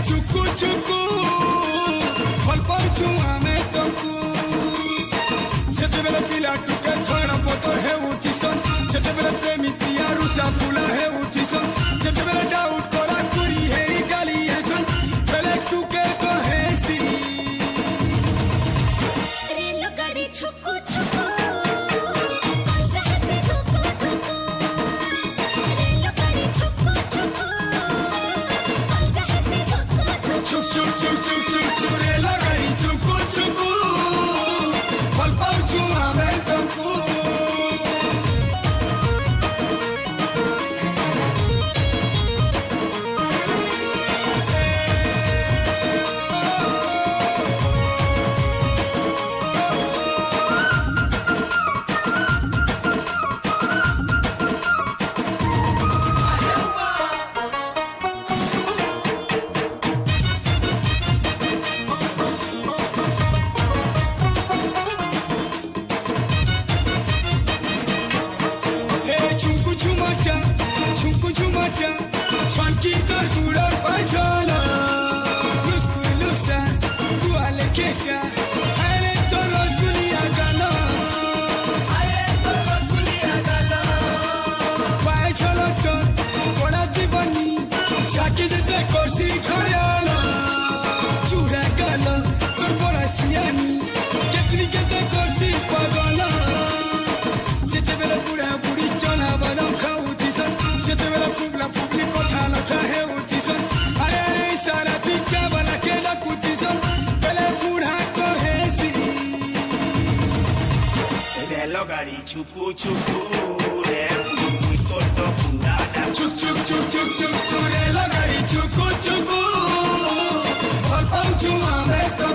चुकु चुकु भल पाउछु आमे तमकु जेते बेले पिला टुके छोड़ा पतर हे उथिसन जेते बेले प्रेमी पिया रुसा फुला हे उथिसन जेते बेले डाउट करा कुरी हे गाली हेसन बेले टुके तो हेसी रेलो गाड़ी छुकु छुकु पंजा से धुकु धुकु रेलो गाड़ी छुकु छुकु पंजा से धुकु धुकु चुक चुक चुक चुक चुक चुरेला गाड़ी चुकु चुकु भल पाउछु आमे तमकु छुकु छुमटा छनकी तर गुडर पछला मुस्कुल लुसा दुआले केटा हाले तो रसगुलिया गाना पाए चलो तो बड़ा दीवानी जाके जेते कोसी खायाला चूड़ा गाला तोर बड़ा सियानी केतनी केते कोसी पगला जेते बेला बुढ़ा बुढ़ी चला बदाम खाऊ जेते बेला पुगला पुगली कथा न चाहे उतिसन अरे सारा पिचा वाला के न कुतिसन बेले बूढ़ा को हेसी रेलो गाड़ी छुकु छुकु रे मुई तो पुंगा चुक चुक चुक चुक चुक चुक रेलो गाड़ी छुकु छुकु भल पाउछु आमे तो